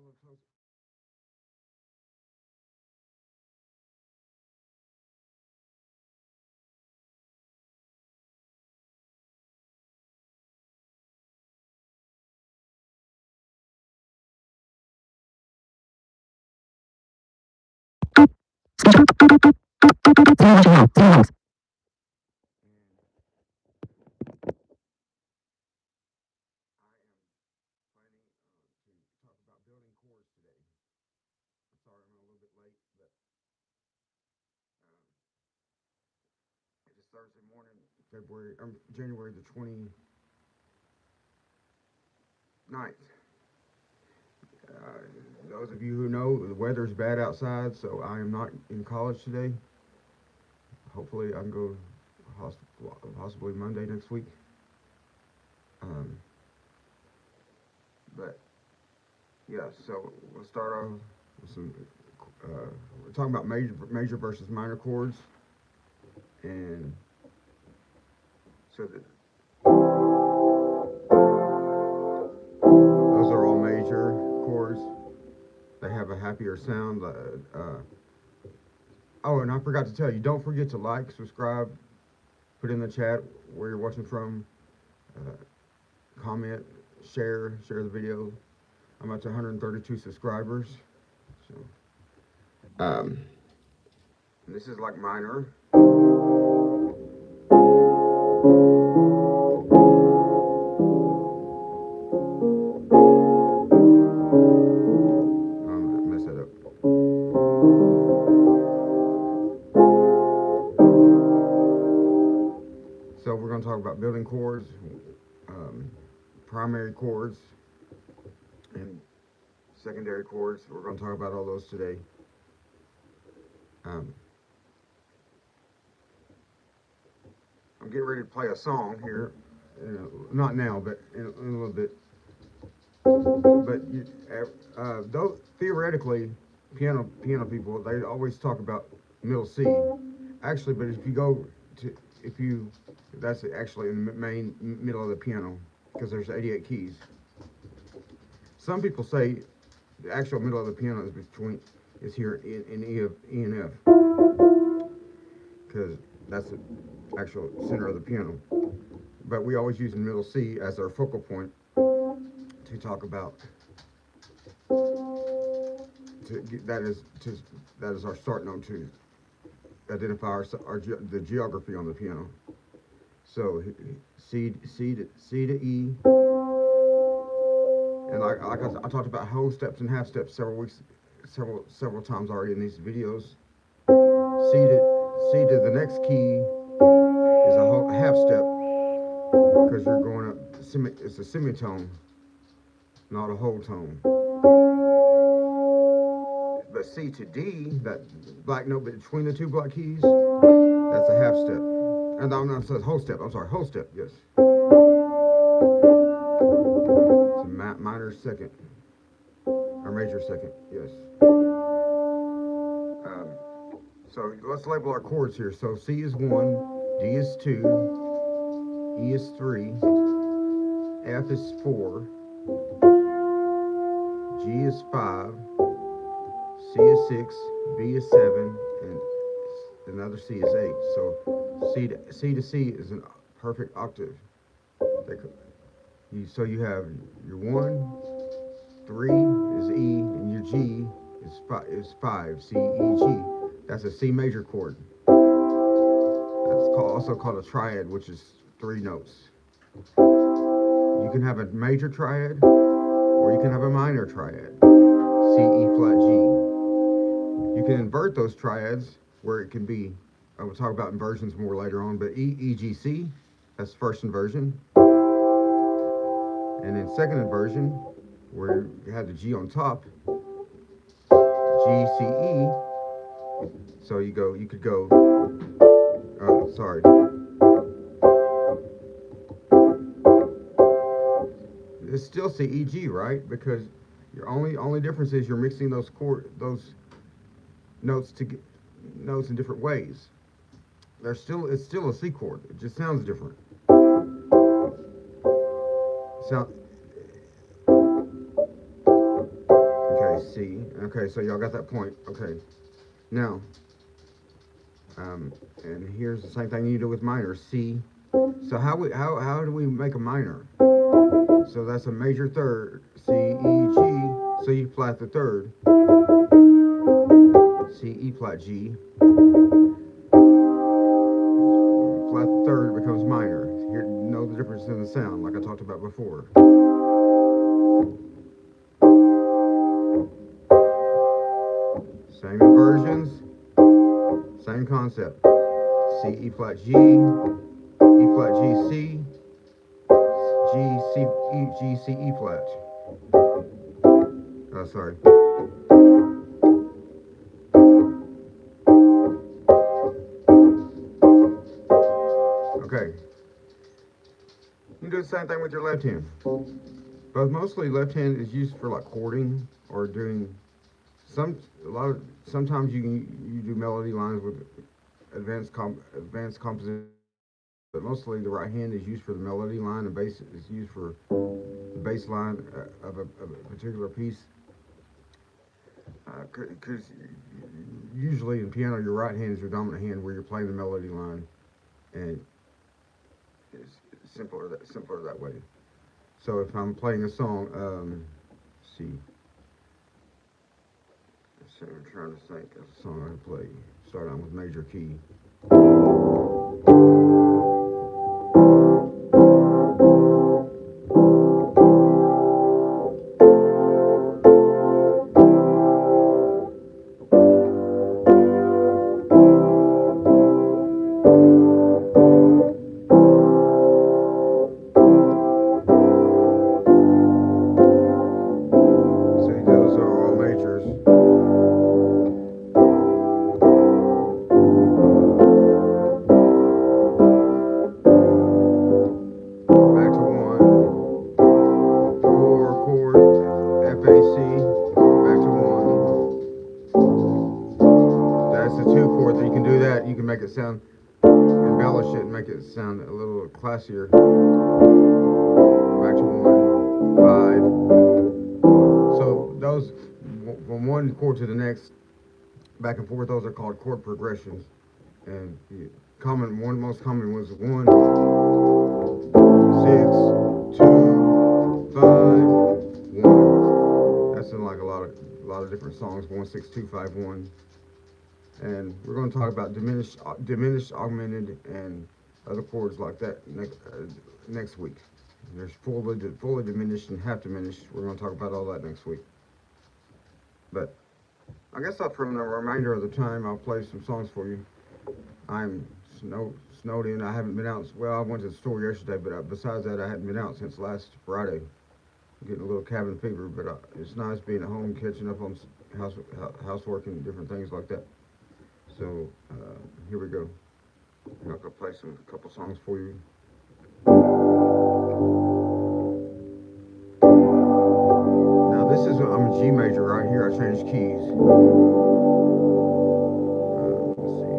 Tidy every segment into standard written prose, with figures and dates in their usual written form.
little closer. I am planning to talk about building chords today. I'm sorry I'm a little bit late, but um, it is Thursday morning, January the 29th. Those of you who know, the weather is bad outside, so I am not in college today. Hopefully, I can go possibly Monday next week. Um, but yeah, so we'll start off with some. We're talking about major versus minor chords, and so those are all major chords. They have a happier sound. Oh, and I forgot to tell you, don't forget to like, subscribe, put in the chat where you're watching from, uh, comment, share the video. I'm up to 132 subscribers. So, this is like minor. Mess that up. So we're going to talk about building chords, um, primary chords, and secondary chords. We're going to talk about all those today. Um, I'm getting ready to play a song here, not now, but in a little bit. But though theoretically, piano people, they always talk about middle C. Actually, but if you go to if you that's actually in the main middle of the piano because there's 88 keys. Some people say the actual middle of the piano is here in E and F because that's the actual center of the piano. But we always use the middle C as our focal point to talk about. That is our start note to identify the geography on the piano. So C to E, and I talked about whole steps and half steps several times already in these videos. C to the next key is a half step because you're going up. It's a semitone, not a whole tone. But C to D, that black note between the two black keys, that's a half step. And I'm not saying whole step. I'm sorry, whole step. Yes. It's a minor second or major second. Yes. Um, so let's label our chords here. So C is 1, D is 2, E is 3, F is 4, G is 5, C is 6, B is 7, and another C is 8. So C to C is a perfect octave. So you have your 1, 3 is E, and your G is 5, C, E, G. That's a C major chord. That's also called a triad, which is 3 notes. You can have a major triad, or you can have a minor triad, C, E flat, G. You can invert those triads where it can be, I will talk about inversions more later on, but E, E, G, C, that's first inversion. And then second inversion, where you have the G on top, G, C, E. So you could go, sorry. It's still C, E, G, right? Because your only difference is you're mixing those notes notes in different ways. It's still a C chord. It just sounds different. Okay. C. Okay, so y'all got that point. Okay, now, and here's the same thing you do with minor, C. So how do we make a minor? So that's a major third, C, E, G. So you flat the third, C, E flat, G. Flat the third becomes minor. Here, know the difference in the sound, like I talked about before. Same inversions, same concept. C, E flat, G, E flat, G, C, G, C, E, G, C, E flat. Oh, sorry. Okay. You can do the same thing with your left hand. But mostly left hand is used for like chording or doing sometimes you do melody lines with advanced composition. But mostly the right hand is used for the melody line and bass is used for the bass line of a particular piece. Because usually in piano, your right hand is your dominant hand where you're playing the melody line, and it's simpler that way. So if I'm playing a song, let's see, so I'm trying to think of a song I can play. Start out with major key. See, those are all majors. Back to one. Four chord, F, A, C. Back to one. That's the two chord. That you can do that. You can make it sound, embellish it, and make it sound a little classier. Back to one. Five. So those, from one chord to the next, back and forth, those are called chord progressions. And the most common was 1, 6, 2, 5, 1. That's in like a lot of different songs. 1, 6, 2, 5, 1. And we're going to talk about diminished, augmented, and other chords like that next week. There's fully diminished and half diminished. We're going to talk about all that next week. But I guess from the remainder of the time, I'll play some songs for you. I'm snowed in. I haven't been out. Well, I went to the store yesterday, but besides that, I hadn't been out since last Friday. I'm getting a little cabin fever, but it's nice being at home, catching up on housework and different things like that. So here we go. I'm gonna play a couple songs for you. Now this is I'm in G major right here. I changed keys. Let's see.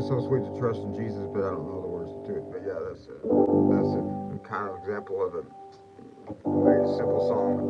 So sweet to trust in Jesus, but I don't know the words to it. But yeah, that's a kind of example of a very simple song.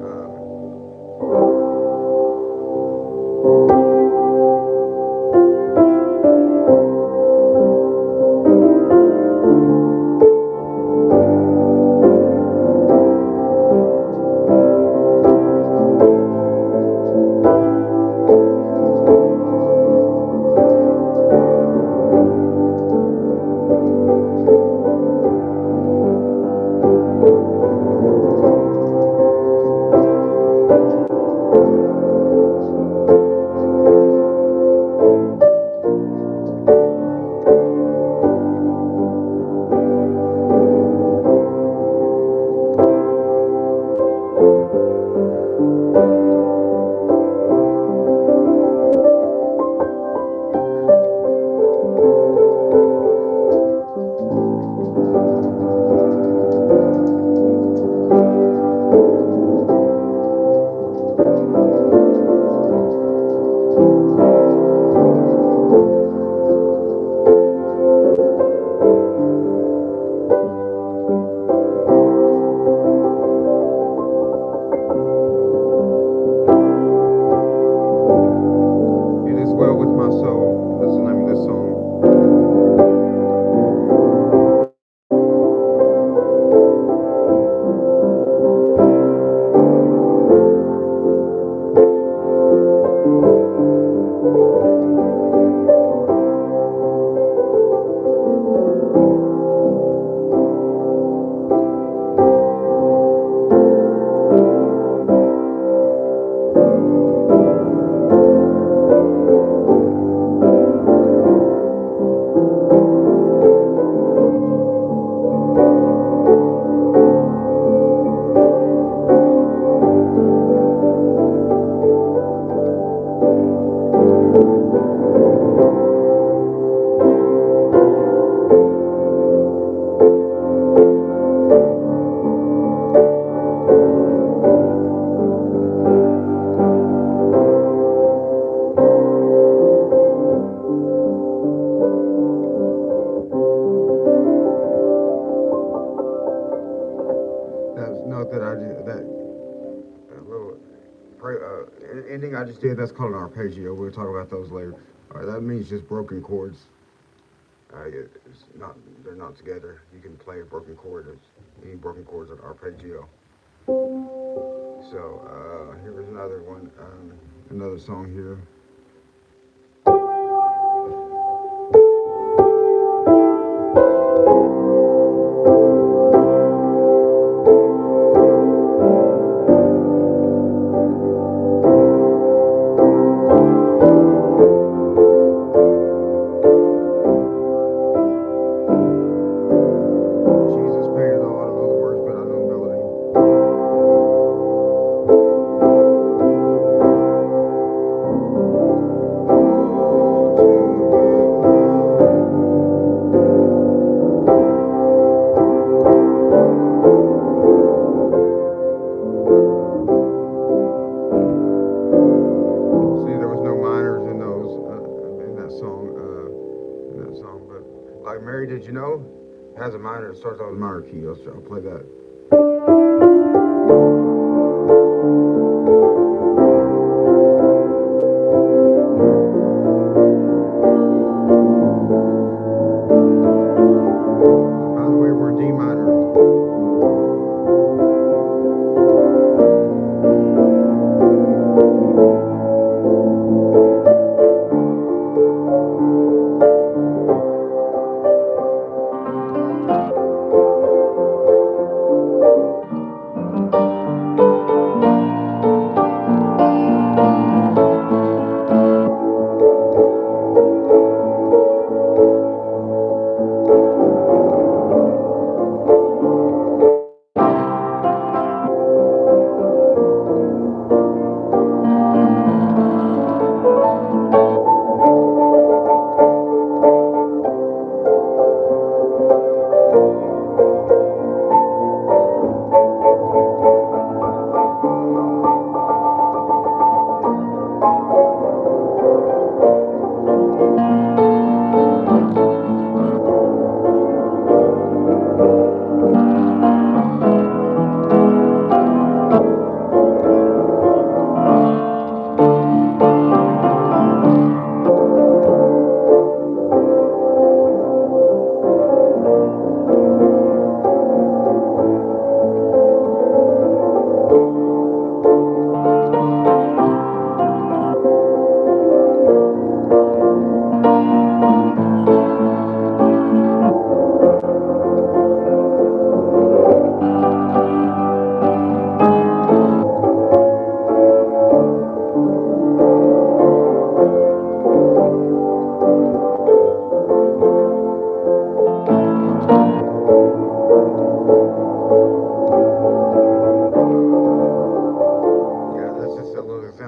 Ending I just did, that's called an arpeggio. We'll talk about those later. All right, that means just broken chords. It's not, they're not together. You can play a broken chord. Any broken chords an arpeggio. So here's another one, another song here. Did you know? It has a minor, it starts out with a minor key. I'll play that. By the way, we're in D minor.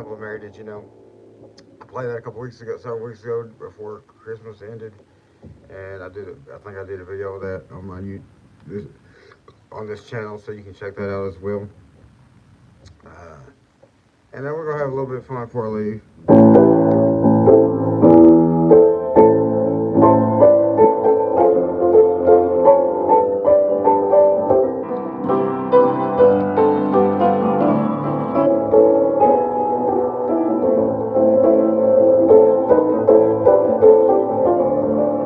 Sublimated, I played that a couple weeks ago, several weeks ago before Christmas ended, and I think I did a video of that on this, on this channel, so you can check that out as well. Uh, and then we're gonna have a little bit of fun before I leave.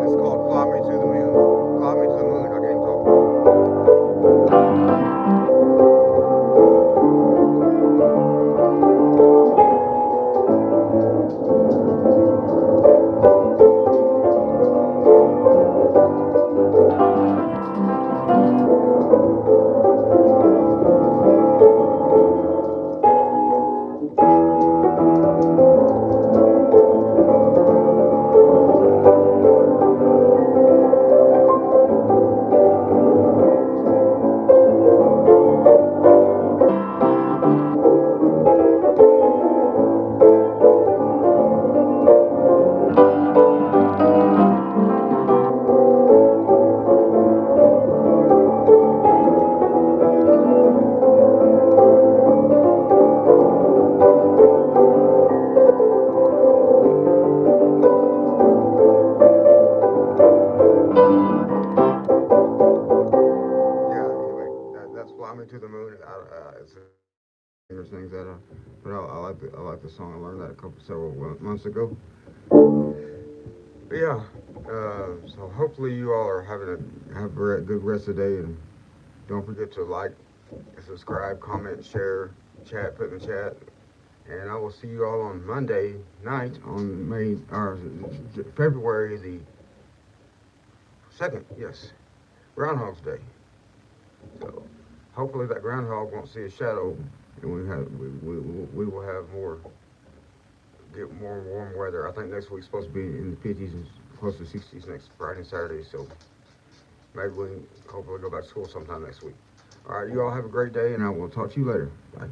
It's called "Fly Me to the Moon." Fly Me to the Moon. I can't Yeah, anyway, that's "Fly Me to the Moon." It's there's things that, but I like the song. I learned that a couple several months ago. But yeah, so hopefully you all are having a good rest of the day, and don't forget to like, subscribe, comment, share, chat, put in the chat, and I will see you all on Monday night on February the 2nd. Yes, Groundhog's Day. So hopefully that groundhog won't see a shadow, and we will have get more warm weather. I think next week's supposed to be in the 50s and close to 60s next Friday and Saturday. So maybe we can hopefully go back to school sometime next week. All right, you all have a great day, and I will talk to you later. Bye.